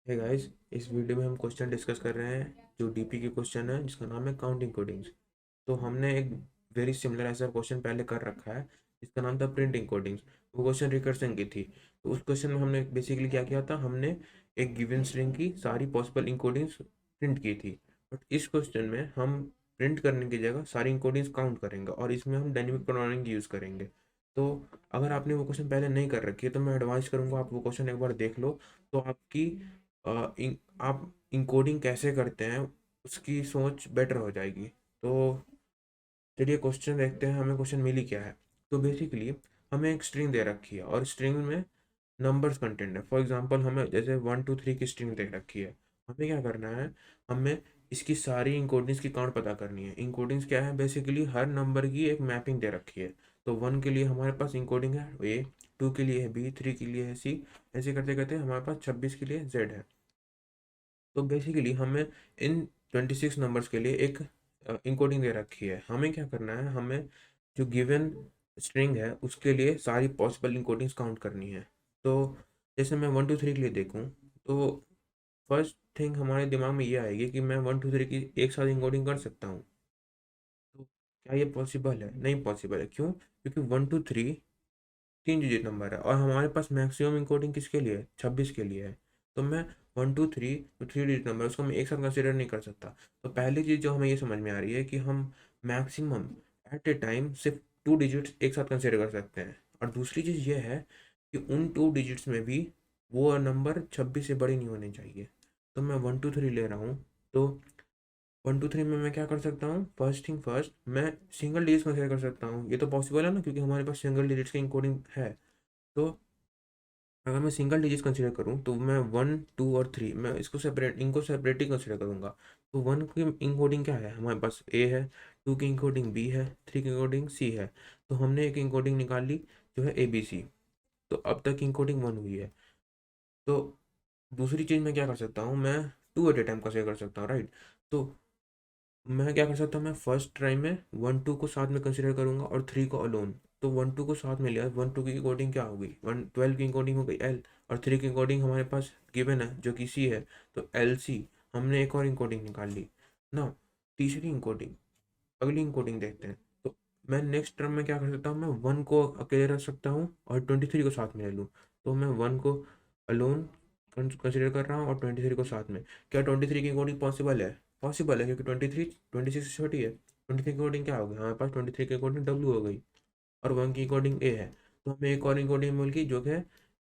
Hey guys, इस video में हम क्वेश्चन डिस्कस कर रहे हैं जो डीपी के क्वेश्चन है जिसका नाम है काउंटिंग कोडिंग्स। तो हमने एक वेरी सिमिलर ऐसा क्वेश्चन पहले कर रखा है जिसका नाम था प्रिंटिंग कोडिंग्स। वो क्वेश्चन रिकर्सन की थी। तो उस क्वेश्चन में हमने बेसिकली क्या किया था, हमने एक गिवन स्ट्रिंग की सारी पॉसिबल इंकोडिंग्स प्रिंट की थी। बट इस क्वेश्चन में हम प्रिंट करने की जगह सारी इंकोडिंग्स काउंट करेंगे और इसमें हम डायनेमिक प्रोग्रामिंग यूज़ करेंगे। तो अगर आपने वो क्वेश्चन पहले नहीं कर रखी है तो मैं एडवाइस करूँगा आप वो क्वेश्चन एक बार देख लो। तो आपकी आप इनकोडिंग कैसे करते हैं उसकी सोच बेटर हो जाएगी। तो चलिए क्वेश्चन देखते हैं, हमें क्वेश्चन मिली क्या है। तो बेसिकली हमें एक स्ट्रिंग दे रखी है और स्ट्रिंग में नंबर्स कंटेंट है। फॉर एग्जांपल हमें जैसे 1 2 3 की स्ट्रिंग दे रखी है। हमें क्या करना है, हमें इसकी सारी इंकोडिंग्स की काउंट पता करनी है। इंकोडिंग्स क्या है, बेसिकली हर नंबर की एक मैपिंग दे रखी है। तो 1 के लिए हमारे पास इंकोडिंग है ए, 2 के लिए है बी, 3 के लिए है सी, ऐसे करते करते हमारे पास 26 के लिए जेड है। तो बेसिकली हमें इन 26 नंबर्स के लिए एक इनकोडिंग दे रखी है। हमें क्या करना है, हमें जो गिवन स्ट्रिंग है उसके लिए सारी पॉसिबल इनकोडिंग्स काउंट करनी है। तो जैसे मैं 1 2 3 के लिए देखूँ तो फर्स्ट थिंग हमारे दिमाग में ये आएगी कि मैं 1 2 3 की एक साथ इनकोडिंग कर सकता हूँ। तो क्या ये पॉसिबल है? नहीं पॉसिबल है। क्यों? क्योंकि 1 2 3 तीन डिजिट नंबर है और हमारे पास मैक्सिमम इंकोडिंग किसके लिए है? 26 के लिए है। तो मैं 1 2 3 जो थ्री डिजिट नंबर है उसको मैं एक साथ कंसिडर नहीं कर सकता। तो पहली चीज़ जो हमें ये समझ में आ रही है कि हम मैक्सिमम एट ए टाइम सिर्फ 2 डिजिट्स एक साथ कंसिडर कर सकते हैं। और दूसरी चीज़ ये है कि उन 2 डिजिट्स में भी वो नंबर 26 से बड़ी नहीं होनी चाहिए। तो मैं 1 2 3 ले रहा हूँ। तो 1 2 3 में मैं क्या कर सकता हूँ, फर्स्ट थिंग फर्स्ट मैं सिंगल डिजिट कंसिडर कर सकता हूँ। ये तो पॉसिबल है ना, क्योंकि हमारे पास सिंगल डिजिट्स की इंकोडिंग है। तो अगर मैं सिंगल डिजिट कंसिडर करूँ तो मैं 1 2 और 3 मैं इसको सेपरेट इनको सेपरेट ही कंसिडर करूँगा। तो 1 की इंकोडिंग क्या है, हमारे पास ए है, 2 की इंकोडिंग बी है, 3 की इंकोडिंग सी है। तो हमने एक इंकोडिंग निकाल ली जो है ए बी सी। तो अब तक इंकोडिंग 1 हुई है। तो दूसरी चीज़ मैं क्या कर सकता हूँ, मैं 2 एट ए टाइम कंसिडर कर सकता हूँ, राइट। तो मैं क्या कर सकता हूँ, मैं फर्स्ट ट्राई में 1 2 को साथ में कंसिडर करूंगा और 3 को अलोन। तो 1 2 को साथ में लिया, 1 2 की कोडिंग क्या हो गई, 1 12 की कोडिंग हो गई एल, और 3 की कोडिंग हमारे पास गिवन है जो कि सी है। तो एल सी, हमने एक और इंकोडिंग निकाल ली ना। तीसरी इंकोडिंग, अगली इंकोडिंग देखते हैं। तो मैं नेक्स्ट टर्म में क्या कर सकता हूँ, मैं 1 को अकेले रख सकता हूँ और 23 को साथ में ले लूँ। तो मैं 1 को अलोन कंसिडर कर रहा हूँ और 23 को साथ में। क्या 23 की कोडिंग पॉसिबल है? पॉसिबल है, क्योंकि 23 26 से छोटी है। 23 की कोडिंग क्या होगी, हमारे पास 23 की कोडिंग डब्ल्यू हो गई और 1 की कोडिंग ए है। तो हमें एक और इंकोडिंग मिल गई जो कि है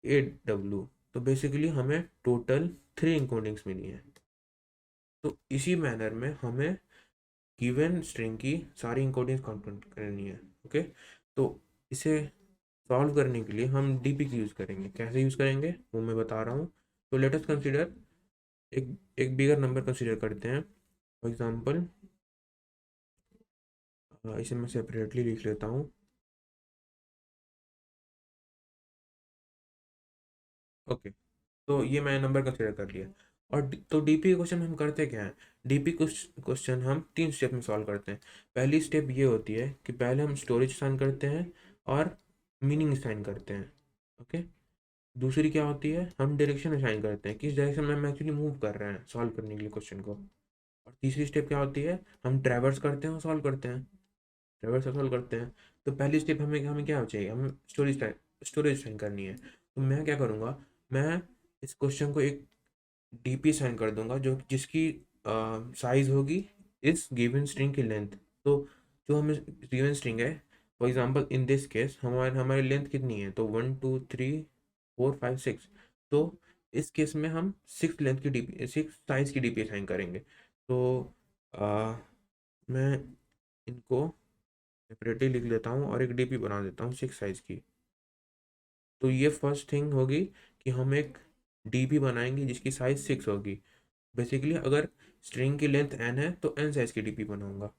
ए डब्ल्यू। तो बेसिकली हमें टोटल 3 इंकोडिंग्स मिली हैं। तो इसी मैनर में हमें गिवन स्ट्रिंग की सारी इंकोडिंग्स काउंट करनी है। ओके। तो इसे सॉल्व करने के लिए हम डीपी की यूज़ करेंगे। कैसे यूज़ करेंगे वो मैं बता रहा हूँ। तो लेट अस कंसीडर एक एक बिगर नंबर कंसीडर करते हैं। फॉर एग्जांपल इसे मैं सेपरेटली लिख लेता हूँ। ओके। तो ये मैंने नंबर कंसीडर कर लिया। और तो डीपी क्वेश्चन हम करते क्या है, डीपी क्वेश्चन हम 3 स्टेप में सॉल्व करते हैं। पहली स्टेप ये होती है कि पहले हम स्टोरेज असाइन करते हैं और मीनिंग असाइन करते हैं। ओके। दूसरी क्या होती है, हम डायरेक्शन असाइन करते हैं, किस डायरेक्शन में हम एक्चुअली मूव कर रहे हैं सॉल्व करने के लिए क्वेश्चन को। और तीसरी स्टेप क्या होती है, हम ट्रैवर्स करते हैं और सॉल्व करते हैं, ट्रैवर्स और सॉल्व करते हैं। तो पहली स्टेप हमें हमें क्या चाहिए, हमें स्टोरेज असाइन करनी है। तो मैं क्या करूँगा, मैं इस क्वेश्चन को एक डीपी असाइन कर दूंगा जो जिसकी साइज होगी इस गिवन स्ट्रिंग की लेंथ। तो जो हमें गिवन स्ट्रिंग है, for example in this case हमारे हमारी लेंथ कितनी है, तो 1 2 3 4 5 6। तो इस केस में हम 6 साइज की डीपी असाइन करेंगे। तो आ, मैं इनको सेपरेटली लिख लेता हूँ और एक डीपी बना देता हूँ 6 साइज की। तो ये फर्स्ट थिंग होगी कि हम एक डीपी बनाएंगे जिसकी साइज 6 होगी। बेसिकली अगर स्ट्रिंग की लेंथ n है तो n साइज की डीपी बनाऊंगा।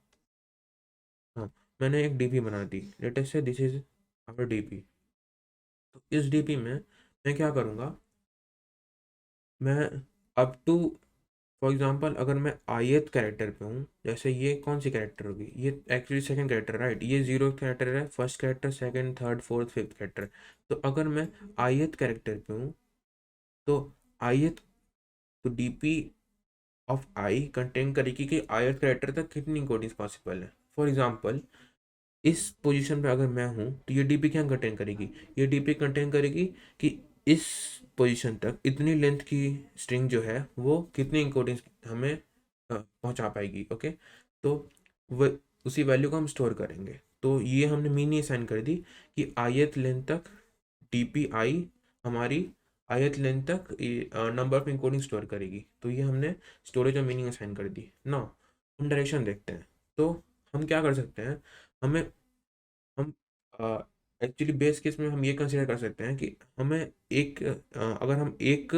हाँ, मैंने एक डीपी बना दी, लेट अस से दिस इज आवर डीपी। तो इस डीपी में मैं क्या करूँगा, मैं अप टू फॉर एग्जांपल अगर मैं ith कैरेक्टर पे हूँ, जैसे ये कौन सी कैरेक्टर होगी, ये एक्चुअली सेकंड कैरेक्टर, राइट। ये जीरो कैरेक्टर है, first character, second, third, fourth, fifth character. तो अगर मैं ith कैरेक्टर पे हूँ तो ith तो डीपी ऑफ आई कंटेन करेगी कि ith कैरेक्टर तक कितनी इनकोडिंग्स पॉसिबल है। फॉर एग्जांपल इस पोजीशन पे अगर मैं हूँ तो ये डीपी क्या कंटेन करेगी, ये डीपी कंटेन करेगी कि इस पोजीशन तक इतनी लेंथ की स्ट्रिंग जो है वो कितनी इनकोडिंग्स हमें पहुंचा पाएगी। ओके, तो वह उसी वैल्यू को हम स्टोर करेंगे। तो ये हमने मीन असाइन कर दी कि ith लेंथ तक डीपी आई हमारी ith लेंथ तक नंबर ऑफ इनकोडिंग स्टोर करेगी। तो ये हमने स्टोरेज और मीनिंग असाइन कर दी। नाउ हम डायरेक्शन देखते हैं। तो हम क्या कर सकते हैं, हमें हम एक्चुअली बेस केस में हम ये कंसिडर कर सकते हैं कि हमें अगर हम एक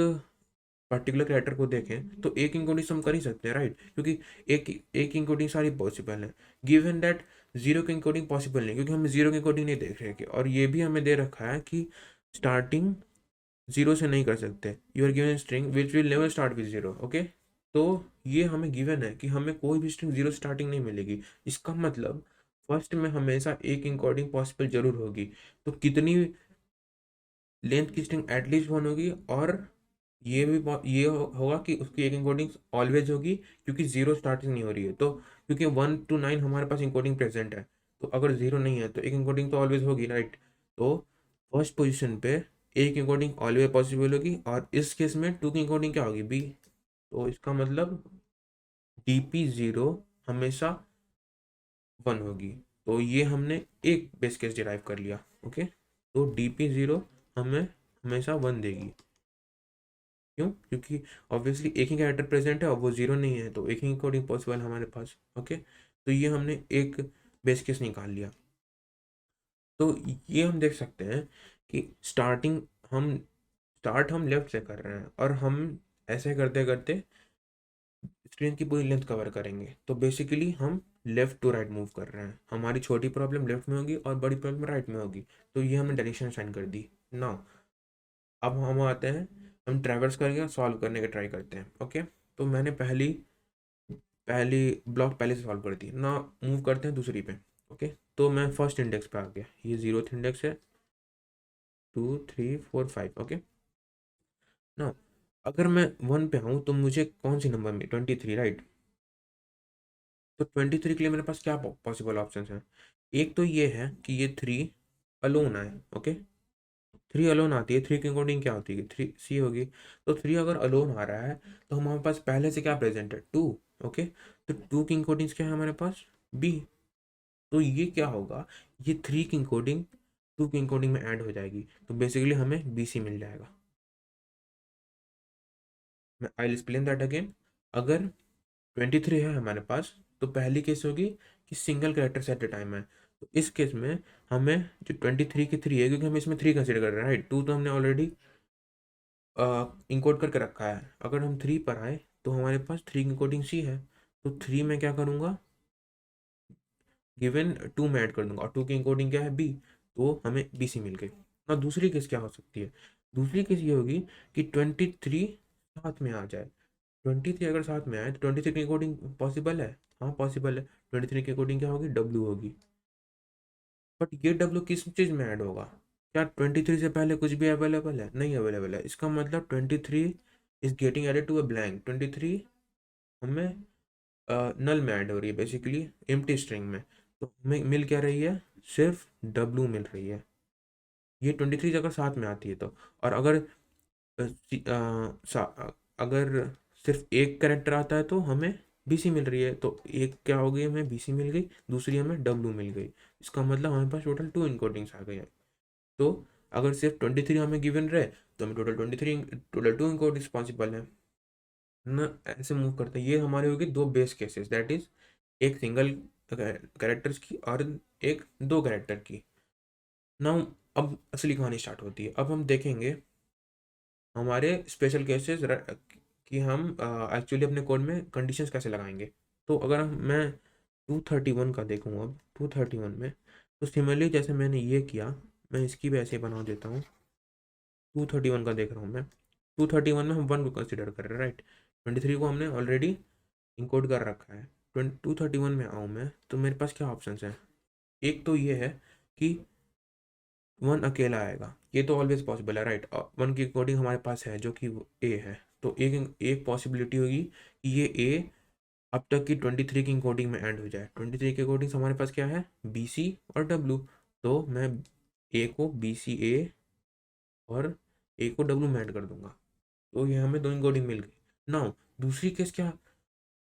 पर्टिकुलर कैरेक्टर को देखें तो एक इनकोडिंग हम कर ही सकते हैं, राइट, क्योंकि एक एक इनकोडिंग सारी पॉसिबल है। गिवन दैट जीरो की इनकोडिंग पॉसिबल नहीं, क्योंकि हम जीरो की इनकोडिंग नहीं देख रहे हैं। और ये भी हमें दे रखा है कि स्टार्टिंग जीरो से नहीं कर सकते, you are given string which will never start with zero. Okay, तो ये हमें गिवन है कि हमें कोई भी स्ट्रिंग जीरो स्टार्टिंग नहीं मिलेगी। इसका मतलब फर्स्ट में हमेशा एक इनकोडिंग पॉसिबल जरूर होगी। तो कितनी लेंथ की स्ट्रिंग एटलीस्ट वन होगी, और होगा कि उसकी एक इनकोडिंग ऑलवेज होगी, क्योंकि जीरो स्टार्टिंग नहीं हो रही है। तो क्योंकि 1 to 9 हमारे पास इनकोडिंग प्रेजेंट है, तो अगर जीरो नहीं है तो एक इनकोडिंग तो ऑलवेज होगी, राइट। तो फर्स्ट पोजीशन पे एक इनकोडिंग ऑलवेज पॉसिबल होगी, और इस केस में टू की इनकोडिंग क्या होगी, बी। तो इसका मतलब डीपी जीरो हमेशा वन होगी। तो ये हमने एक बेस केस डिराइव कर लिया। ओके, तो डीपी जीरो हमें हमेशा वन देगी। क्यों, क्योंकि ऑब्वियसली एक ही कैरेक्टर प्रेजेंट है और वो जीरो नहीं है, तो एक ही कोडिंग पॉसिबल है हमारे पास। ओके, तो ये हमने एक बेस केस निकाल लिया। तो ये हम देख सकते हैं कि हम लेफ्ट से कर रहे हैं, और हम ऐसे करते करते स्क्रीन की पूरी लेंथ कवर करेंगे। तो बेसिकली हम लेफ्ट टू राइट मूव कर रहे हैं। हमारी छोटी प्रॉब्लम लेफ्ट में होगी और बड़ी प्रॉब्लम राइट में होगी। तो ये हमने डायरेक्शन साइन कर दी। नाउ अब हम आते हैं, हम ट्रैवर्स करके सॉल्व करने का ट्राई करते हैं। ओके, तो मैंने पहली पहली ब्लॉक पहले से सॉल्व कर दी ना, मूव करते हैं दूसरी पे। ओके, तो मैं फर्स्ट इंडेक्स पे आ गया, ये 0th इंडेक्स है, 2 3 4 5। ओके, ना अगर मैं 1 पे आऊँ तो मुझे कौन सी नंबर में 23, राइट। तो 23 के लिए मेरे पास क्या पॉसिबल ऑप्शन है, एक तो ये है कि ये 3 अलोन आए। ओके, 3 अलोन आती है, 3 की कोडिंग क्या होती है, 3 होगी। तो 3 अगर अलोन आ रहा है तो हमारे पास पहले से क्या प्रेजेंट है, 2। ओके, तो 2 की कोडिंग क्या है हमारे पास, बी। तो ये क्या होगा, ये 3 की कोडिंग 2 की कोडिंग में ऐड हो जाएगी। तो बेसिकली हमें बी सी मिल जाएगा। मैं आई एक्सप्लेन दैट अगेन। अगर 23 है हमारे पास, तो पहली केस होगी कि सिंगल कैरेक्टर एट ए टाइम है। तो इस केस में हमें जो 23 की 3 है, क्योंकि हम इसमें 3 कंसिडर कर रहे हैं, राइट, 2 तो हमने ऑलरेडी इंकोड करके रखा है। अगर हम 3 पर आए तो हमारे पास 3 की कोडिंग सी है। तो 3 में क्या करूँगा, गिवन 2 में ऐड कर दूंगा, और 2 की इंकोडिंग क्या है, बी। तो हमें बी सी मिल गई। और दूसरी केस क्या हो सकती है, दूसरी केस ये होगी कि 23 साथ में आ जाए। 23 अगर साथ में आए तो 23 की कोडिंग पॉसिबल है, हाँ पॉसिबल है। 23 की कोडिंग क्या होगी, डब्ल्यू होगी। बट ये डब्ल्यू किस चीज़ में ऐड होगा, क्या 23 से पहले कुछ भी अवेलेबल है, नहीं अवेलेबल है। इसका मतलब 23 is getting added to a blank. 23 हमें नल में ऐड हो रही है, बेसिकली एम्प्टी स्ट्रिंग में। तो हमें मिल क्या रही है, सिर्फ डब्ल्यू मिल रही है। ये 23 अगर साथ में आती है तो। और अगर अगर सिर्फ एक करेक्टर आता है तो हमें बीसी मिल रही है। तो एक क्या हो गई, हमें बीसी मिल गई, दूसरी हमें डब्ल्यू मिल गई। इसका मतलब हमारे पास टोटल 2 इनकोडिंग्स आ गए हैं। तो अगर सिर्फ 23 हमें गिवन रहे तो हमें टोटल 2 इनकोडिंग्स पॉसिबल है ना। ऐसे मूव करते हैं। ये हमारे होगी दो बेस केसेस, दैट इज एक सिंगल कैरेक्टर्स की और एक दो कैरेक्टर की। ना अब असली कहानी स्टार्ट होती है। अब हम देखेंगे हमारे स्पेशल केसेस कि हम एक्चुअली अपने कोड में कंडीशंस कैसे लगाएंगे। तो अगर मैं 231 का देखूँ, अब 231 में तो सिमिलरली जैसे मैंने ये किया, मैं इसकी भी ऐसे बना देता हूँ। 231 का देख रहा हूँ मैं। 231 में हम 1 को कंसिडर कर रहे हैं, राइट। 23 को हमने ऑलरेडी इंकोड कर रखा है। 231 में आऊँ मैं तो मेरे पास क्या ऑप्शन है, एक तो ये है कि 1 अकेला आएगा, ये तो ऑलवेज पॉसिबल है, राइट। 1 की कोडिंग हमारे पास है जो कि ए है। तो एक एक पॉसिबिलिटी होगी कि ये ए अब तक की 23 की कोडिंग में एंड हो जाए। 23 के कोडिंग हमारे पास क्या है, बी सी और डब्ल्यू। तो मैं ए को बी सी ए और ए को डब्ल्यू में ऐड कर दूंगा, तो ये हमें दोनों कोडिंग मिल गई। नाउ दूसरी केस क्या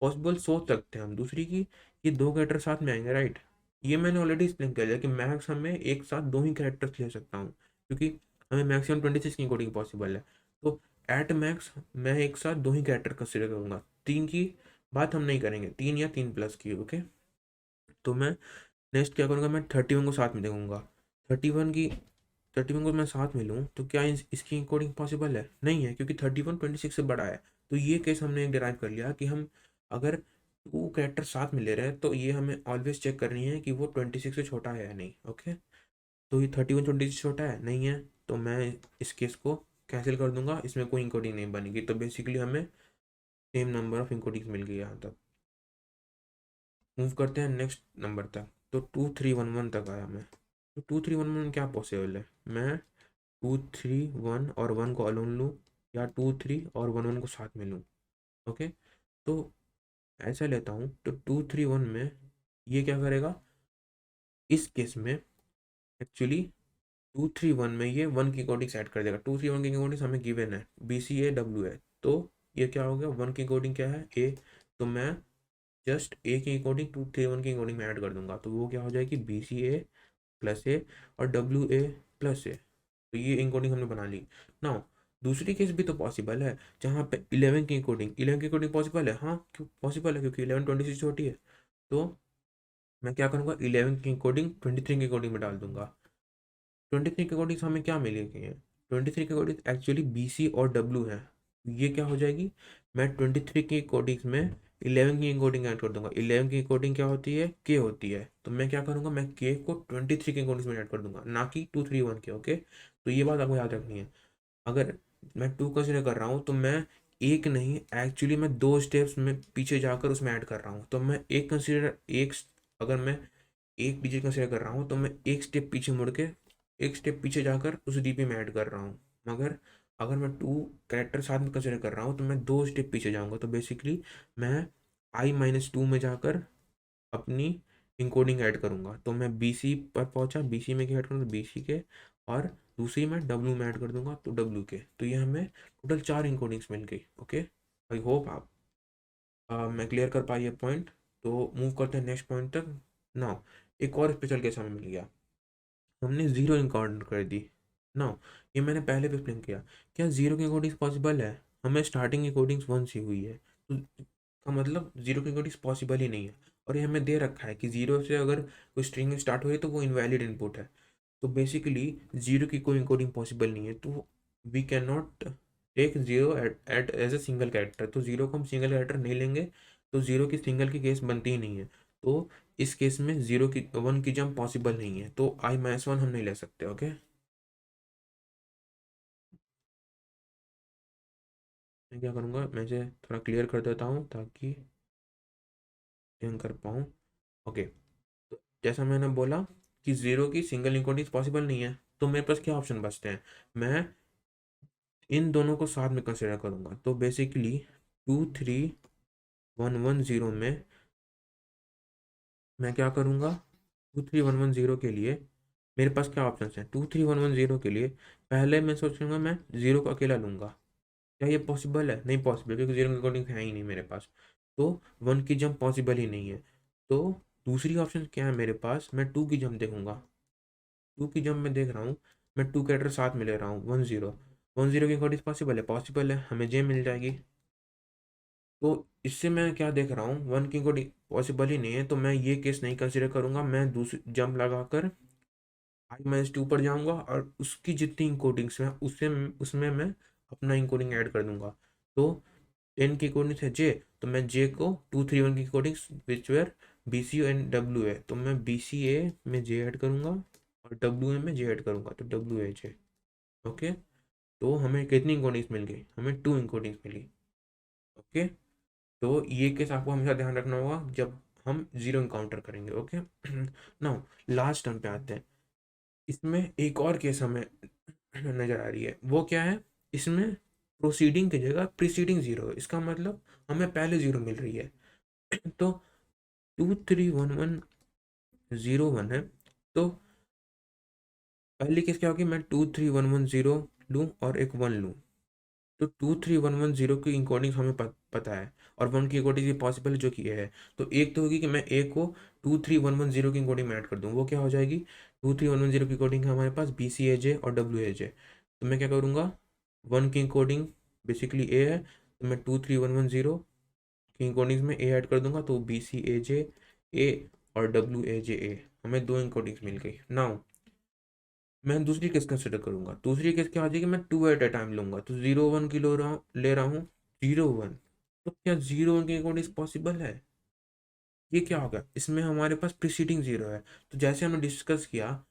पॉसिबल सोच सकते हैं हम, दूसरी की ये दो कैरेक्टर साथ में आएंगे, राइट। ये मैंने ऑलरेडी एक्सप्लेन कर दिया कि मैक्स हमें एक साथ दो ही कैरेक्टर्स ले सकता हूँ, क्योंकि हमें मैक्सिमम 26 की कोडिंग पॉसिबल है। तो एट मैक्स मैं एक साथ दो ही कैरेक्टर कंसिडर करूंगा, तीन की बात हम नहीं करेंगे, तीन या तीन प्लस की, ओके। तो मैं नेक्स्ट क्या करूँगा, मैं 31 को साथ में देखूंगा। 31 को मैं साथ में लूँ तो क्या इसकी कोडिंग पॉसिबल है, नहीं है, क्योंकि 31 26 से बड़ा है। तो ये केस हमने एक डिराइव कर लिया कि हम अगर टू कैरेक्टर साथ में ले रहे हैं तो ये हमें ऑलवेज चेक करनी है कि वो 26 से छोटा है या नहीं, ओके। तो ये 31 26 से छोटा है, नहीं है, तो मैं इस केस को कैंसिल कर दूंगा, इसमें कोई इंकोडिंग नहीं बनेगी। तो बेसिकली हमें सेम नंबर ऑफ इंकोडिंग्स मिल गई यहाँ तक। मूव करते हैं नेक्स्ट नंबर तक। तो 2311 तक आया मैं। तो 2311 में क्या पॉसिबल है, मैं 2 3 1 और 1 को अलोन लूँ, या 2 3 और 1 1 को साथ में लूँ, ओके। तो ऐसा लेता हूँ, तो 2 3 1 में ये क्या करेगा, इस केस में एक्चुअली 2 3 1 में ये 1 की कोडिंग सेट कर देगा। 2 3 1 की कोडिंग हमें गिवन है, बी सी ए डब्ल्यू है। तो ये क्या हो गया, 1 की कोडिंग क्या है, ए। तो मैं जस्ट ए की कोडिंग 2 3 1 की कोडिंग में ऐड कर दूंगा, तो वो क्या हो जाएगी, बी सी ए प्लस ए और डब्ल्यू ए प्लस ए। तो ये इनकोडिंग हमने बना ली। नाउ दूसरी केस भी तो पॉसिबल है, जहाँ पे 11 की कोडिंग पॉसिबल है, हाँ क्यों पॉसिबल है, क्योंकि 11 26 से छोटी है। तो मैं क्या करूँगा, 11 की कोडिंग 23 की कोडिंग में डाल दूंगा। 23 की कोडिंग हमें क्या मिलेगी है, 23 की कोडिंग एक्चुअली बी सी और डब्ल्यू है। ये क्या हो जाएगी, मैं 23 की कोडिंग में 11 की कोडिंग ऐड कर दूंगा। 11 की कोडिंग क्या होती है, के होती है। तो मैं क्या करूँगा, मैं के को 23 की कोडिंग में ऐड कर दूंगा, ना कि 2 3 1 के, ओके। तो ये बात आपको याद रखनी है। अगर मैं टू कंसिडर कर रहा हूँ तो मैं एक नहीं, एक्चुअली मैं दो स्टेप्स में पीछे जाकर उसमें ऐड कर रहा हूँ। तो मैं एक कंसिडर एक अगर मैं एक पीछे कंसिडर कर रहा हूँ तो मैं एक स्टेप पीछे मुड़ के एक स्टेप पीछे जाकर उस डीपी में ऐड कर रहा हूँ। मगर अगर मैं टू कैरेक्टर साथ में कंसिडर कर रहा हूँ तो मैं दो स्टेप पीछे जाऊँगा। तो बेसिकली मैं I-2 में जाकर अपनी इनकोडिंग ऐड करूँगा। तो मैं बी सी पर पहुँचा, बी सी में क्या ऐड करूँगा, बी सी के, और दूसरी मैं डब्ल्यू में ऐड कर दूंगा, तो डब्ल्यू के। तो ये हमें टोटल 4 इनकोडिंग्स मिल गई, ओके। आई होप आप मैं क्लियर कर पाई ये पॉइंट। तो मूव करते हैं नेक्स्ट पॉइंट तक। नाउ एक और स्पेशल केस हमें मिल गया, हमने जीरो इनकाउंटर कर दी। नाउ ये मैंने पहले भी एक्सप्लेन किया, क्या जीरो की कोडिंग्स पॉसिबल है, हमें स्टार्टिंग की कोडिंग्स 1 सी हुई है, तो का मतलब जीरो की कोडिंग्स पॉसिबल ही नहीं है। और ये हमें दे रखा है कि जीरो से अगर कोई स्ट्रिंग स्टार्ट हुई तो वो इनवैलिड इनपुट है। तो बेसिकली जीरो की कोई इनकोडिंग पॉसिबल नहीं है। तो we can not take zero at as a single character. तो जीरो को हम सिंगल कैरेक्टर नहीं लेंगे, तो जीरो की सिंगल की केस बनती ही नहीं है। तो इस केस में जीरो की 1 की जंप पॉसिबल नहीं है, तो I-1 हम नहीं ले सकते, ओके। मैं क्या करूँगा, मैं इसे थोड़ा क्लियर कर देता हूँ ताकि ध्यान कर पाऊँ, ओके। तो जैसा मैंने बोला कि जीरो की सिंगल इनकोडिंग पॉसिबल नहीं है, तो मेरे पास क्या ऑप्शन बचते हैं, मैं इन दोनों को साथ में कंसिडर करूँगा। तो बेसिकली 2 3 1 1 0 में मैं क्या करूँगा, 2 3 1 1 0 के लिए मेरे पास क्या ऑप्शन है, 2 3 1 1 0 के लिए पहले मैं सोचूंगा मैं जीरो को अकेला लूँगा। क्या ये पॉसिबल है, नहीं पॉसिबल, क्योंकि जीरो की कोडिंग है ही नहीं मेरे पास। तो 1 की जंप पॉसिबल ही नहीं है। तो दूसरी ऑप्शन क्या है मेरे पास, मैं 2 की जंप देखूंगा। 2 की जंप में देख रहा हूँ, मैं टू कैरेक्टर साथ में ले रहा हूँ, 1 0 की कोडिंग पॉसिबल है, पॉसिबल है, हमें जे मिल जाएगी। तो इससे मैं क्या देख रहा हूँ, 1 की कोडिंग पॉसिबल ही नहीं है, तो मैं ये केस नहीं कंसिडर करूंगा। मैं दूसरी जंप लगाकर I-2 पर जाऊंगा और उसकी जितनी इंकोडिंग्स हैं उससे उसमें मैं अपना इंकोडिंग ऐड कर दूंगा। तो 10 की कोडिंग्स है जे, तो मैं जे को 2 3 1 की codings which were B C and W A, तो मैं बी सी ए में जे ऐड करूंगा और डब्ल्यू ए में जे ऐड करूंगा, तो डब्ल्यू ए जे, ओके। तो हमें कितनी इंकोडिंग्स मिल गई, हमें 2 इंकोडिंग्स मिली, ओके। तो ये केस आपको हमेशा ध्यान रखना होगा जब हम जीरो इनकाउंटर करेंगे, ओके। नाउ लास्ट टर्म पे आते हैं। इसमें एक और केस हमें नजर आ रही है, वो क्या है, इसमें प्रोसीडिंग की जगह प्रीसीडिंग 0 है, इसका मतलब हमें पहले 0 मिल रही है। तो 231101 है। तो पहली केस क्या होगी, मैं 23110 लूँ और एक 1 लूँ। तो 23110 की इंकोडिंग हमें पता है, और 1 की इंकोडिंग भी पॉसिबल है जो कि ये है। तो एक तो होगी कि मैं ए को 23110 की इंकोडिंग में ऐड कर दूँ, वो क्या हो जाएगी, 23110 की कोडिंग है हमारे पास BCAJ और WAJ। तो मैं क्या करूँगा, 1 की इंकोडिंग बेसिकली ए है, तो मैं 23110 की इंकोडिंग्स में ए ऐड कर दूंगा, तो BCAJ ए और WAJ ए, हमें दो इंकोडिंग्स मिल गई। नाउ मैं दूसरी केस कंसिडर करूंगा। दूसरी केस क्या हो जाएगी, मैं 2 एट ए टाइम लूंगा, तो 0 1 की ले रहा हूँ 0 1। तो क्या 0 1 की इंकोडिंग्स पॉसिबल है? ये क्या होगा, इसमें हमारे पास प्रीसीडिंग 0 है। तो जैसे हमने डिस्कस किया,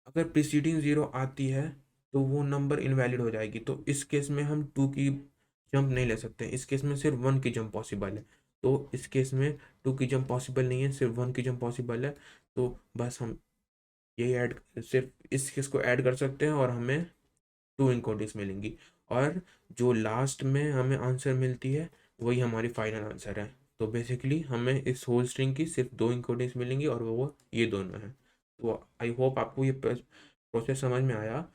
अगर प्रीसीडिंग 0 आती है तो वो नंबर इनवैलिड हो जाएगी। तो इस केस में हम 2 की जंप नहीं ले सकते, इस केस में सिर्फ 1 की जंप पॉसिबल है। तो इस केस में 2 की जंप पॉसिबल नहीं है, सिर्फ 1 की जंप पॉसिबल है। तो बस हम यही ऐड, सिर्फ इस केस को ऐड कर सकते हैं और हमें 2 इंकोडिंग्स मिलेंगी। और जो लास्ट में हमें आंसर मिलती है वही हमारी फाइनल आंसर है। तो बेसिकली हमें इस होल स्ट्रिंग की सिर्फ 2 इंकोडिंग्स मिलेंगी और वो ये दोनों हैं। तो आई होप आपको ये प्रोसेस समझ में आया।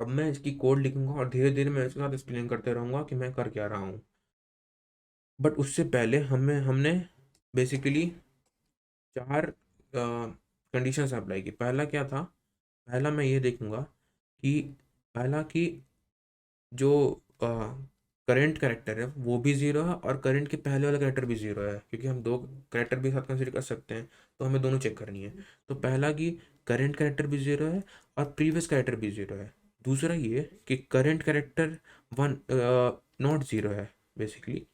अब मैं इसकी कोड लिखूंगा और धीरे धीरे मैं इसके साथ एक्सप्लेन करते रहूंगा कि मैं कर क्या रहा हूँ। बट उससे पहले हमने बेसिकली 4 कंडीशंस अप्लाई की। पहला क्या था, पहला मैं ये देखूंगा कि पहला कि जो करंट करेक्टर है वो भी 0 है और करंट के पहले वाला करेक्टर भी 0 है, क्योंकि हम दो करेक्टर भी साथ कंसिडर कर सकते हैं, तो हमें दोनों चेक करनी है। तो पहला कि करंट करेक्टर भी 0 है और प्रीवियस करेक्टर भी 0 है। दूसरा ये कि करंट करेक्टर वन नॉट 0 है, basically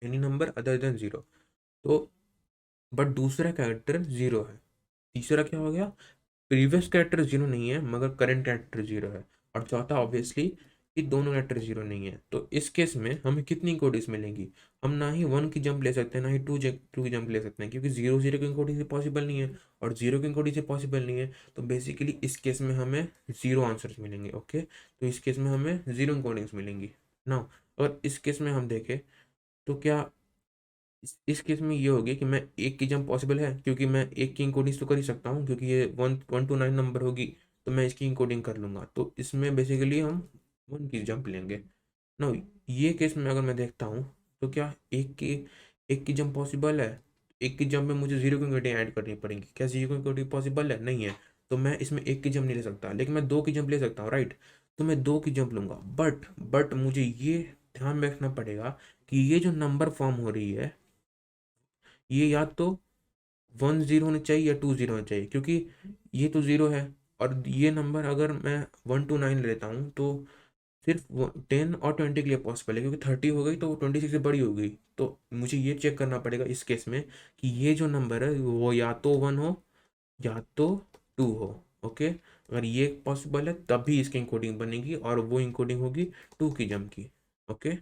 any number other than 0। तो बट दूसरा कैरेक्टर 0 है। तीसरा क्या हो गया, प्रीवियस कैरेक्टर 0 नहीं है मगर करंट कैरेक्टर 0 है। और चौथा ऑब्वियसली कि दोनों कैरेक्टर 0 नहीं है। तो इस केस में हमें कितनी कोडीज मिलेंगी, हम ना ही 1 की जंप ले सकते हैं ना ही 2 की जंप ले सकते हैं, क्योंकि 0 0 की कोडी से पॉसिबल नहीं है और 0 की कोडी से पॉसिबल नहीं है। तो बेसिकली इस केस में हमें 0 आंसर्स मिलेंगे। ओके, तो इस केस में हमें 0 कोडिंग्स मिलेंगी ना। और इस केस में हम देखें तो क्या इस केस में ये होगी कि मैं एक की जंप पॉसिबल है, क्योंकि मैं एक की इंकोडिंग तो कर ही सकता हूँ, क्योंकि ये 1 1 to 9 नंबर होगी, तो मैं इसकी इंकोडिंग कर लूँगा। तो इसमें बेसिकली हम 1 की जंप लेंगे ना। ये केस में अगर मैं देखता हूँ तो क्या एक की जंप पॉसिबल है, एक की जंप में मुझे 0 की इंकोडिंग ऐड करनी पड़ेगी। क्या 0 की इंकोडिंग पॉसिबल है? नहीं है। तो मैं इसमें एक की जंप नहीं ले सकता, लेकिन मैं 2 की जंप ले सकता हूँ, राइट। तो मैं 2 की जंप लूँगा। बट मुझे ये ध्यान में रखना पड़ेगा कि ये जो नंबर फॉर्म हो रही है ये या तो 1 0 होनी चाहिए या 2 0 होना चाहिए, क्योंकि ये तो 0 है। और ये नंबर अगर मैं 1 to 9 लेता हूँ तो सिर्फ 10 और 20 के लिए पॉसिबल है, क्योंकि 30 हो गई तो 26 से बड़ी हो गई। तो मुझे ये चेक करना पड़ेगा इस केस में कि ये जो नंबर है वो या तो 1 हो या तो 2 हो। ओके, अगर ये पॉसिबल है तभी इसकी इंकोडिंग बनेगी और वो इंकोडिंग होगी 2 की जम की। ओके,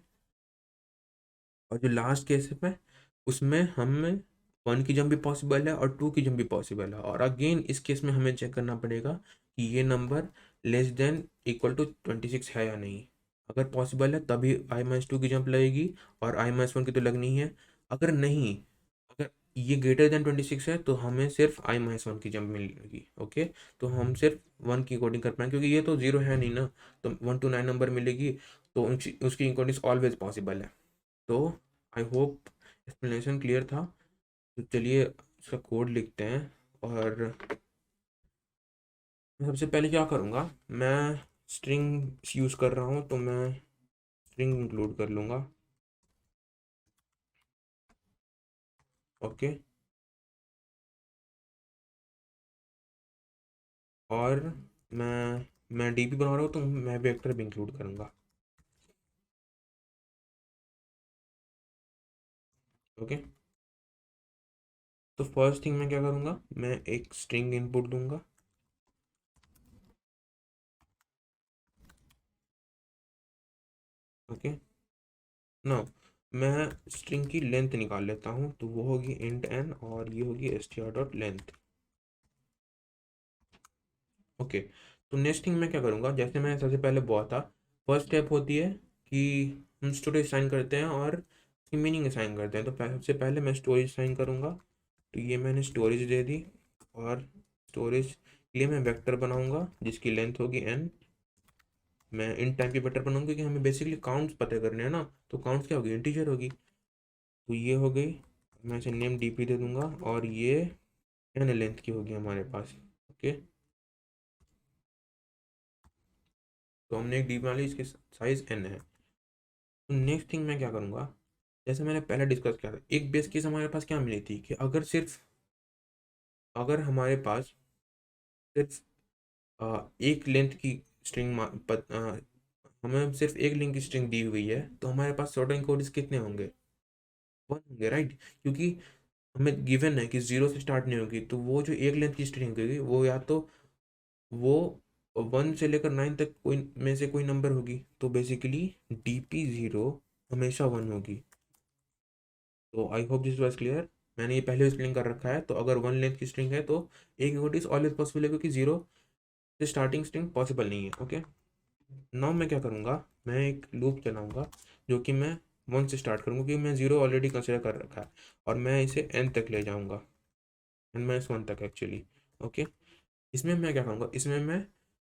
और जो लास्ट केस है उसमें हमें 1 की जंप भी पॉसिबल है और 2 की जंप भी पॉसिबल है। और अगेन इस केस में हमें चेक करना पड़ेगा कि ये number less than equal to 26 है या नहीं। अगर पॉसिबल है तभी I-2 की जंप लगेगी और I-1 की तो लगनी है। अगर नहीं, अगर ये ग्रेटर देन 26 है तो हमें सिर्फ I-1 की जंप मिलेगी। ओके, तो हम सिर्फ 1 की कोडिंग कर पाएंगे, क्योंकि ये तो 0 है नहीं ना। तो 1 to 9 नंबर मिलेगी, तो उसकी इंकोडिंग ऑलवेज पॉसिबल है। तो आई होप एक्सप्लेनेशन क्लियर था। तो चलिए इसका कोड लिखते हैं। और मैं सबसे पहले क्या करूँगा, मैं स्ट्रिंग यूज़ कर रहा हूँ तो मैं स्ट्रिंग इंक्लूड कर लूँगा। ओके, और मैं डीपी बना रहा हूँ तो मैं वेक्टर भी इंक्लूड करूँगा। ओके, तो फर्स्ट थिंग मैं क्या करूँगा, मैं एक स्ट्रिंग इनपुट दूंगा। ओके, ना मैं स्ट्रिंग की लेंथ निकाल लेता हूँ, तो वो होगी इंट n और ये होगी str.length। ओके, तो नेक्स्ट थिंग मैं क्या करूँगा, जैसे मैं सबसे पहले बोला था, फर्स्ट स्टेप होती है कि हम स्टोरेज साइन करते हैं और उसकी मीनिंग साइन करते हैं। तो सबसे पहले मैं स्टोरेज साइन करूँगा, तो ये मैंने स्टोरेज दे दी, और स्टोरेज के लिए मैं वेक्टर बनाऊंगा जिसकी लेंथ होगी n। मैं इन टाइप की वेक्टर बनाऊंगा क्योंकि हमें बेसिकली काउंट्स पता करने हैं ना, तो काउंट्स क्या होगी, इंटीजर होगी। तो ये हो गई, मैं इसे नेम dp दे दूंगा, और ये n लेंथ की होगी हमारे पास। ओके, तो हमने एक डी बना ली, इसकी साइज n है। तो नेक्स्ट थिंग मैं क्या करूँगा, जैसे मैंने पहले डिस्कस किया था, एक बेस केस हमारे पास क्या मिली थी कि अगर हमारे पास सिर्फ एक लेंथ की स्ट्रिंग हमें सिर्फ एक लेंथ की स्ट्रिंग दी हुई है, तो हमारे पास शॉर्ट कोड्स कितने होंगे, वन होंगे, राइट। क्योंकि हमें गिवन है कि जीरो से स्टार्ट नहीं होगी, तो वो जो एक लेंथ की स्ट्रिंग होगी वो या तो वो 1 से लेकर 9 तक कोई में से कोई नंबर होगी। तो बेसिकली dp0 हमेशा 1 होगी। तो I hope this was clear. मैंने ये पहले एक्सप्लेन कर रखा है। तो अगर वन लेंथ की स्ट्रिंग है तो एक इक्वल इज ऑलवेज पॉसिबल है, क्योंकि जीरो से स्टार्टिंग स्ट्रिंग पॉसिबल नहीं है। ओके, नाउ मैं क्या करूँगा, मैं एक लूप चलाऊंगा जो कि मैं 1 से स्टार्ट करूँगा, क्योंकि मैं जीरो ऑलरेडी कंसिडर कर रखा है, और मैं इसे n तक ले जाऊँगा, n-1 तक एक्चुअली। ओके, इसमें मैं क्या करूँगा, इसमें मैं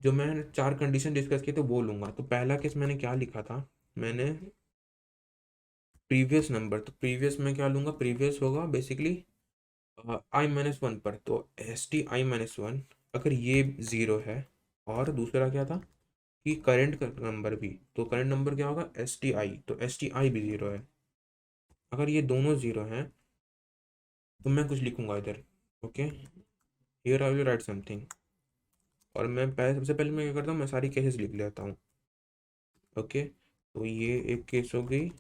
जो मैंने 4 कंडीशन डिस्कस की तो वो लूँगा। तो पहला केस मैंने क्या लिखा था, मैंने प्रीवियस नंबर, तो प्रीवियस में क्या लूँगा, प्रीवियस होगा बेसिकली i-1 पर। तो st(i-1) अगर ये ज़ीरो है, और दूसरा क्या था कि करेंट नंबर भी, तो करेंट नंबर क्या होगा, sti, तो sti भी ज़ीरो है। अगर ये दोनों ज़ीरो हैं तो मैं कुछ लिखूंगा इधर। Okay, here I will write something, और मैं सबसे पहले मैं क्या करता हूँ, मैं सारी केसेस लिख लेता हूँ। ओके, तो ये एक केस हो गई,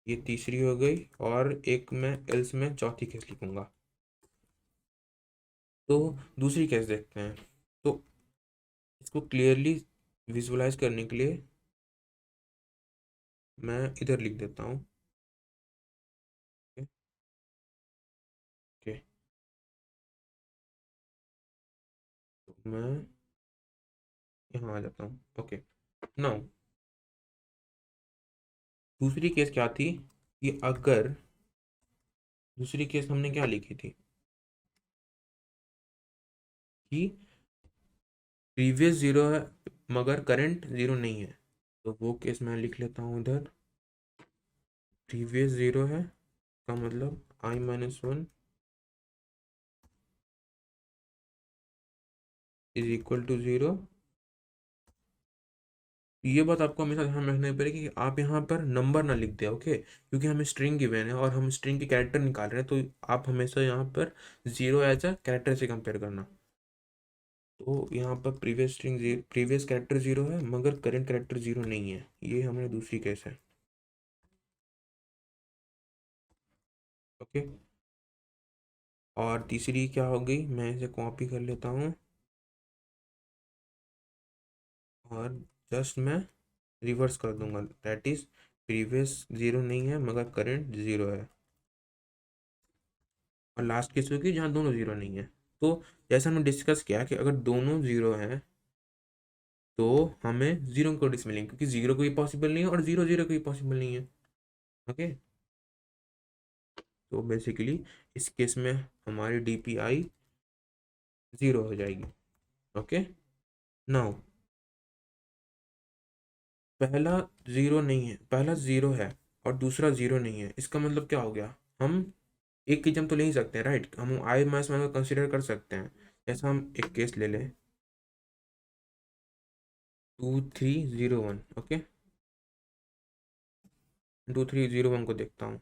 ये तीसरी हो गई, और एक मैं एल्स में चौथी केस लिखूंगा। तो दूसरी केस देखते हैं। तो इसको क्लियरली विजुअलाइज करने के लिए मैं इधर लिख देता हूँ। ओके, ओके, तो मैं यहाँ आ जाता हूँ। ओके, नाउ दूसरी केस क्या थी कि अगर दूसरी केस हमने क्या लिखी थी कि प्रीवियस ज़ीरो है मगर करंट ज़ीरो नहीं है। तो वो केस मैं लिख लेता हूँ इधर, प्रीवियस ज़ीरो है का मतलब i-1 is equal to zero. ये बात आपको हमेशा ध्यान रखनी पड़ेगी कि आप यहाँ पर नंबर ना लिख दें। ओके, क्योंकि हमें स्ट्रिंग गिवन है और हम स्ट्रिंग के कैरेक्टर निकाल रहे हैं, तो आप हमेशा यहाँ पर ज़ीरो एज अ कैरेक्टर से कंपेयर करना। तो यहाँ पर प्रीवियस कैरेक्टर ज़ीरो है मगर करंट कैरेक्टर ज़ीरो नहीं है, ये हमारी दूसरी केस है। ओके, और तीसरी क्या हो गई, मैं इसे कॉपी कर लेता हूँ, और जस्ट मैं रिवर्स कर दूंगा, दैट इज प्रीवियस ज़ीरो नहीं है मगर करंट ज़ीरो है। और लास्ट केस होगी जहाँ दोनों ज़ीरो नहीं है। तो जैसा हमने डिस्कस किया कि अगर दोनों ज़ीरो हैं तो हमें ज़ीरो कोडिस मिलेंगे, क्योंकि ज़ीरो कोई पॉसिबल नहीं है और ज़ीरो ज़ीरो कोई पॉसिबल नहीं है। ओके, तो बेसिकली इस केस में हमारी DPI ज़ीरो हो जाएगी। ओके, नाउ पहला ज़ीरो नहीं है, पहला ज़ीरो है और दूसरा ज़ीरो नहीं है, इसका मतलब क्या हो गया, हम एक की जम तो ले ही सकते हैं, राइट। हम i-1 को कंसिडर कर सकते हैं। जैसा हम एक केस ले लें 2301। ओके, 2301 को देखता हूँ,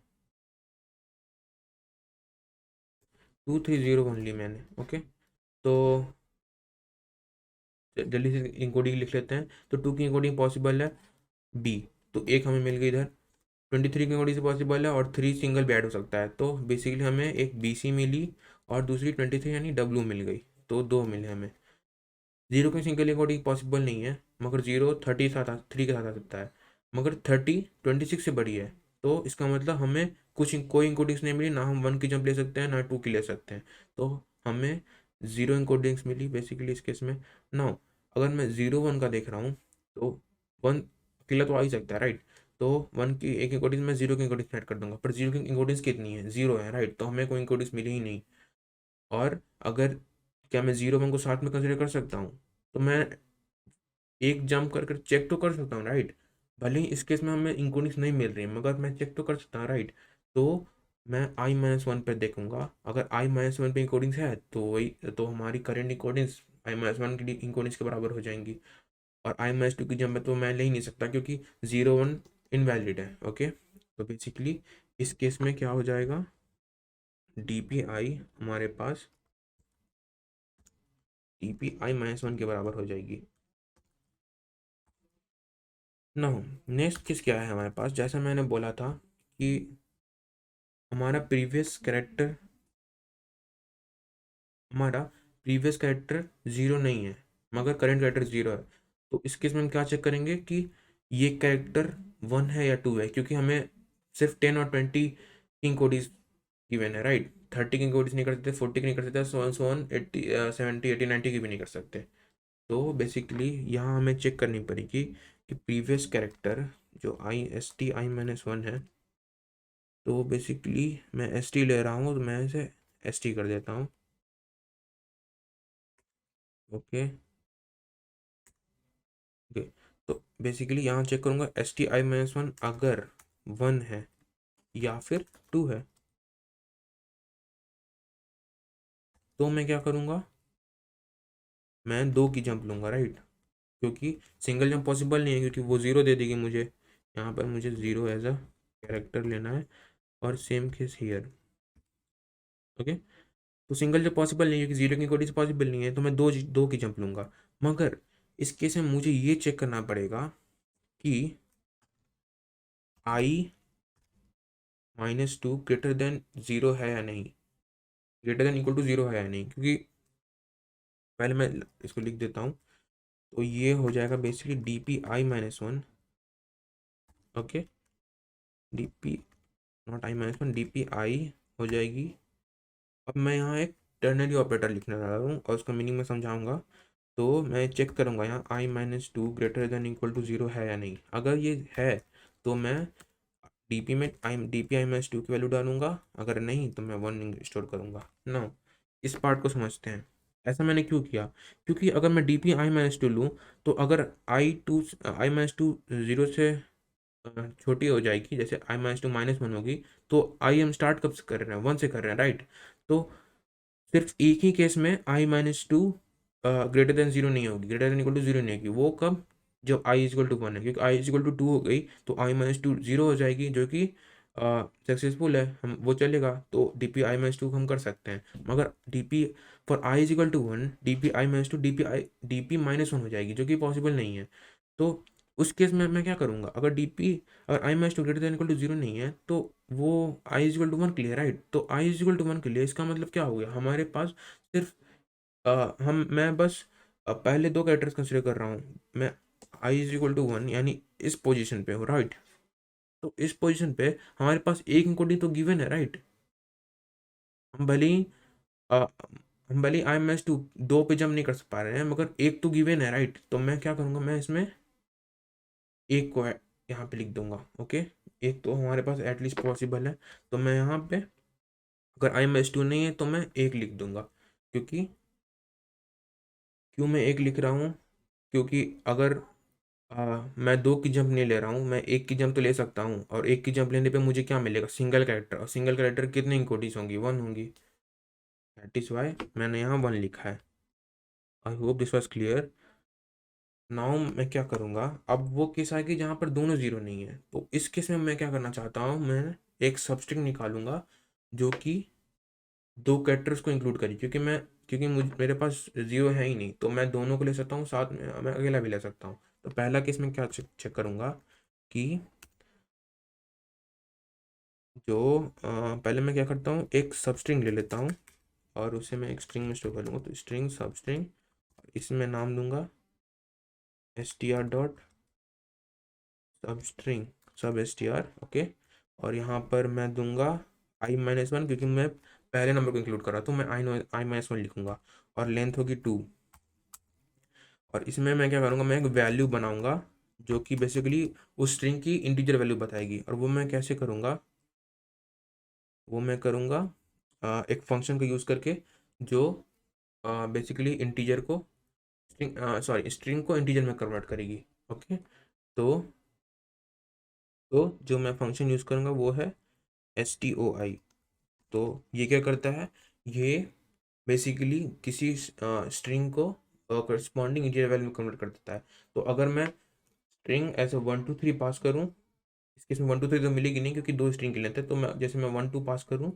2301 ली मैंने। ओके, तो जल्दी से इंकोडिंग लिख लेते हैं। तो टू की इंकोडिंग पॉसिबल है बी, तो एक हमें मिल गई इधर। 23 की इंकोडिंग से पॉसिबल है और थ्री सिंगल भी ऐड हो सकता है, तो बेसिकली हमें एक BC मिली और दूसरी 23 यानी W मिल गई, तो दो मिले हमें। जीरो की सिंगल इंकोडिंग पॉसिबल नहीं है, मगर जीरो 33 के साथ आ सकता है, मगर 26 से बड़ी है। तो इसका मतलब हमें कोई इंकोडिंग्स नहीं मिली, ना हम वन की जंप ले सकते हैं ना टू की ले सकते हैं, तो हमें जीरो इंकोडिंग्स मिली बेसिकली इस केस में। नाउ अगर मैं 01 का देख रहा हूँ, तो वन अकेला तो आ ही सकता है, राइट। तो 1 की एक इंकोडिस मैं 0 की इंकोडिस ऐड कर दूंगा, पर 0 की इंकोडिस कितनी है, 0 है, राइट। तो हमें कोई इंकोडिस मिली ही नहीं। और अगर क्या मैं 0 1 को साथ में कंसिडर कर सकता हूँ, तो मैं एक जंप कर कर चेक तो कर सकता हूँ, राइट। भले ही इस केस में हमें इंकोडिस नहीं मिल रही है, मगर मैं चेक तो कर सकता हूँ, राइट। तो मैं i-1 पे देखूंगा, अगर i-1 पे इंकोडिंग्स है तो वही, तो हमारी करंट इंकोडिंग्स i-1 की इंकोडिंग्स के बराबर हो जाएंगी। और i-2 की जंप तो मैं ले ही नहीं सकता, क्योंकि 0 1 इनवैलिड है, ओके। तो बेसिकली इस केस में क्या हो जाएगा, DPI हमारे पास DPI-1 के बराबर हो जाएगी ना। नेक्स्ट केस क्या है हमारे पास, जैसा मैंने बोला था कि हमारा प्रीवियस कैरेक्टर हमारा प्रीवियस कैरेक्टर 0 नहीं है, मगर करंट कैरेक्टर 0 है। तो इस केस में हम क्या चेक करेंगे कि ये कैरेक्टर 1 है या 2 है, क्योंकि हमें सिर्फ 10 और 20 किंग कोडीज गिवन है, राइट। 30 किंग कोडीज नहीं कर सकते, 40 की नहीं कर सकते, सो ऑन 80 70 80 90 की भी नहीं कर सकते। तो बेसिकली यहाँ हमें चेक करनी पड़ेगी कि प्रीवियस कैरेक्टर जो i-1 है, तो बेसिकली मैं ST ले रहा हूँ, तो मैं इसे ST कर देता हूँ, ओके ओके। तो बेसिकली यहाँ चेक करूँगा STI-1 अगर 1 है या फिर 2 है, तो मैं क्या करूँगा, मैं 2 की जंप लूँगा, राइट। क्योंकि सिंगल जंप पॉसिबल नहीं है, क्योंकि वो 0 दे देगी मुझे। यहाँ पर मुझे 0 एज अ कैरेक्टर लेना है। और सेम केस हियर, ओके। तो सिंगल जंप पॉसिबल नहीं है, क्योंकि 0 की कोडिस पॉसिबल नहीं है, तो मैं दो की जंप लूँगा। मगर इस केस में मुझे ये चेक करना पड़ेगा कि i-2 ग्रेटर देन 0 है या नहीं, ग्रेटर देन इक्वल टू 0 है या नहीं। क्योंकि पहले मैं इसको लिख देता हूँ। तो ये हो जाएगा basically DPI-1, okay. DP not i-1, DPI हो जाएगी। अब मैं यहाँ एक टर्नरी ऑपरेटर लिखने वाला हूँ और उसका मीनिंग मैं समझाऊंगा। तो मैं चेक करूंगा यहाँ i-2 greater than equal to 0 है या नहीं। अगर ये है तो मैं DPI-2 की वैल्यू डालूंगा, अगर नहीं तो मैं 1 स्टोर करूंगा ना। इस पार्ट को समझते हैं। ऐसा मैंने क्यों किया, क्योंकि अगर मैं DPI-2 लूँ, तो अगर i-2 0 से छोटी हो जाएगी, जैसे i-2 -1 होगी, तो आई हम स्टार्ट कब से कर रहे हैं, 1 से कर रहे हैं, राइट। तो सिर्फ एक ही केस में i-2 ग्रेटर देन 0 नहीं होगी, ग्रेटर देन इक्वल टू 0 नहीं होगी। वो कब, जब i = 1 है, क्योंकि i = 2 हो गई तो i-2 0 हो जाएगी, जो कि सक्सेसफुल है, हम वो चलेगा। तो DPI-2 हम कर सकते हैं। मगर DP for i = 1, DPI-2 DP-1 हो जाएगी, जो कि पॉसिबल नहीं है। तो उस केस में मैं क्या करूँगा, अगर i-2 greater than equal to 0 नहीं है, तो वो i = 1 के लिए, राइट। तो i = 1 के लिए इसका मतलब क्या हो गया, हमारे पास सिर्फ मैं बस पहले दो कैरेक्टर्स कंसिडर कर रहा हूँ। मैं i = 1 यानी इस पोजीशन पे हूँ, राइट। तो इस पोजीशन पे हमारे पास एक इंकोडिंग तो गिवन है, राइट। हम भले ही अ, हम भले ही i-2 दो पे जंप नहीं कर पा रहे हैं, मगर एक तो गिवन है, राइट। तो मैं क्या करूँगा, मैं इसमें एक को यहाँ पे लिख दूंगा, ओके। एक तो हमारे पास एटलीस्ट पॉसिबल है। तो मैं यहाँ पे अगर i-2 नहीं है तो मैं एक लिख दूंगा। क्योंकि क्यों मैं एक लिख रहा हूँ, क्योंकि अगर मैं दो की जंप नहीं ले रहा हूँ, मैं एक की जंप तो ले सकता हूँ। और एक की जंप लेने पे मुझे क्या मिलेगा, सिंगल कैरेक्टर। और सिंगल कैरेक्टर कितने इंकोडिस होंगी, 1 होंगी। दैट इज वाई मैंने यहाँ 1 लिखा है। I hope this was clear. Now मैं क्या करूँगा, अब वो केस आएगी जहाँ पर दोनों 0 नहीं है। तो इस केस में मैं क्या करना चाहता हूँ, मैं एक सबस्ट्रिंग निकालूंगा जो कि दो कैरेक्टर्स को इंक्लूड करी। क्योंकि मेरे पास 0 है ही नहीं, तो मैं दोनों को ले सकता हूँ, साथ में मैं अकेला भी ले सकता हूँ। तो पहला केस में क्या चेक करूँगा कि पहले मैं क्या करता हूँ, एक सबस्ट्रिंग ले लेता हूँ और उसे मैं एक स्ट्रिंग में स्टोर कर लूँगा। तो स्ट्रिंग सबस्ट्रिंग, इसमें नाम दूंगा str सबस्ट्रिंग str, ओके। और यहाँ पर मैं दूंगा i-1, क्योंकि मैं पहले नंबर को इंक्लूड कर रहा, तो मैं i-1 लिखूंगा। और लेंथ होगी 2। और इसमें मैं क्या करूँगा, मैं एक वैल्यू बनाऊंगा जो कि बेसिकली उस स्ट्रिंग की इंटीजर वैल्यू बताएगी। और वो मैं कैसे करूँगा, वो मैं करूँगा एक फंक्शन को यूज़ करके जो बेसिकली इंटीजर को स्ट्रिंग को इंटीजर में कन्वर्ट करेगी। ओके, तो जो मैं फंक्शन यूज़ करूँगा वो है stoi। तो ये क्या करता है, ये बेसिकली किसी स्ट्रिंग को करस्पॉन्डिंग इंटीजर वैल्यू में कन्वर्ट कर देता है। तो अगर मैं स्ट्रिंग ऐसे 1 2 3 पास करूँ, इस केस में 1 2 3 तो मिलेगी नहीं क्योंकि दो स्ट्रिंग के लेते हैं, तो मैं जैसे मैं 1 2 पास करूँ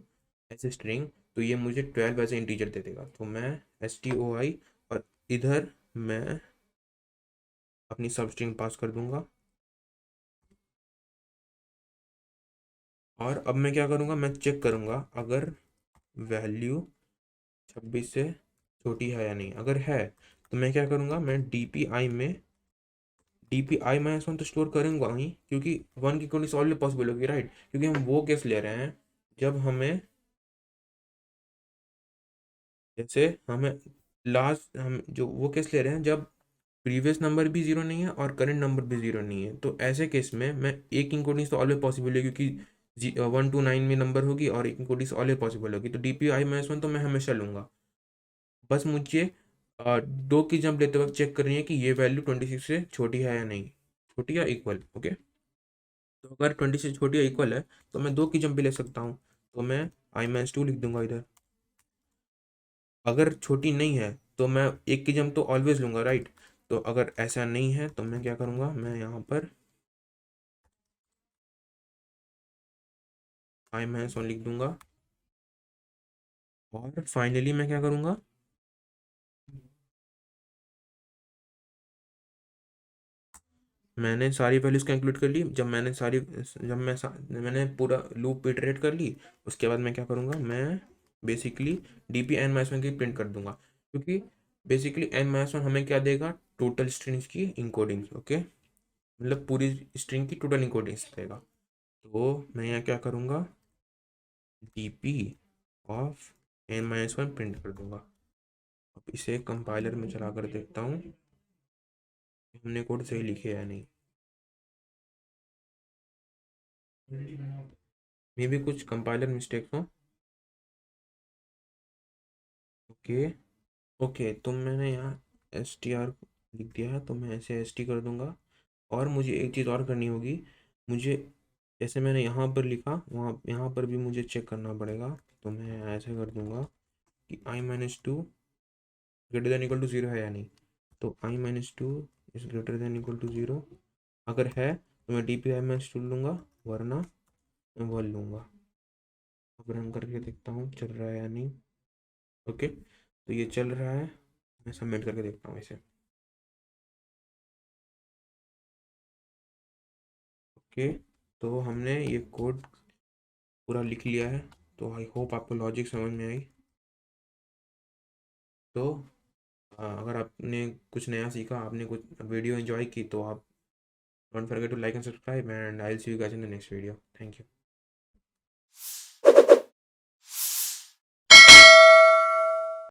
ऐसे स्ट्रिंग, तो ये मुझे 12 ऐसे इंटीजर दे देगा। तो मैं stoi और इधर मैं अपनी सब स्ट्रिंग पास कर दूंगा। और अब मैं क्या करूँगा, मैं चेक करूँगा अगर वैल्यू 26 से छोटी है या नहीं। अगर है तो मैं क्या करूँगा, मैं DPI-1 तो स्टोर करूँगा ही, क्योंकि 1 की कंडीशन ऑलरेडी पॉसिबल होगी, राइट, क्योंकि हम वो केस ले रहे हैं जब हमें, जैसे हमें लास्ट, हम जो वो केस ले रहे हैं जब प्रीवियस नंबर भी जीरो नहीं है और करंट नंबर भी जीरो नहीं है। तो ऐसे केस में मैं एक इंकोडिंग तो ऑलवेज पॉसिबल है, क्योंकि 1 to 9 में नंबर होगी और एक इंकोडिंग ऑलवेज पॉसिबल होगी। तो DPI-1 तो मैं हमेशा लूँगा। बस मुझे दो की जंप लेते वक्त चेक करनी है कि ये वैल्यू 26 से छोटी है या नहीं, छोटी या इक्वल। ओके, तो अगर 26 से छोटी या इक्वल है तो मैं दो की जंप भी ले सकता हूँ। तो मैं I-2 लिख दूंगा इधर। अगर छोटी नहीं है तो मैं एक की जंप तो ऑलवेज लूंगा, राइट। तो अगर ऐसा नहीं है तो मैं क्या करूंगा, मैं यहाँ पर I-1 लिख दूंगा। और फाइनली मैं क्या करूंगा, मैंने सारी वैल्यूज कैलकुलेट कर ली। जब मैंने सारी जब मैं मैंने पूरा लूप इटरेट कर ली, उसके बाद मैं क्या करूँगा, मैं बेसिकली DPI-1 की प्रिंट कर दूंगा, क्योंकि बेसिकली N-1 हमें क्या देगा, टोटल स्ट्रिंग्स की इंकोडिंग्स। ओके, मतलब पूरी स्ट्रिंग की टोटल इंकोडिंग्स देगा। तो मैं यहाँ क्या करूँगा, DP(N-1) प्रिंट कर दूंगा। अब इसे कंपाइलर में चला कर देखता हूँ कि हमने कोड सही लिखे या नहीं। मे भी कुछ कंपाइलर मिस्टेक हो। ओके, ओके, तो मैंने यहाँ STR लिख दिया है, तो मैं ऐसे ST कर दूंगा। और मुझे एक चीज़ और करनी होगी, मुझे जैसे मैंने यहाँ पर लिखा वहाँ यहाँ पर भी मुझे चेक करना पड़ेगा। तो मैं ऐसे कर दूंगा कि I-2 greater than equal to zero है या नहीं। तो I-2 is greater than equal to zero. अगर है तो मैं DPI-2 लूँगा, वरना मैं वन लूँगा। अब रन करके देखता हूँ चल रहा है या नहीं। ओके, तो ये चल रहा है। मैं सबमिट करके देखता हूँ इसे। ओके, तो हमने ये कोड पूरा लिख लिया है। तो आई होप आपको लॉजिक समझ में आई। तो अगर आपने कुछ नया सीखा, आपने कुछ वीडियो एंजॉय की, तो आप don't forget to like and subscribe, and I will see you guys in the next video. Thank you.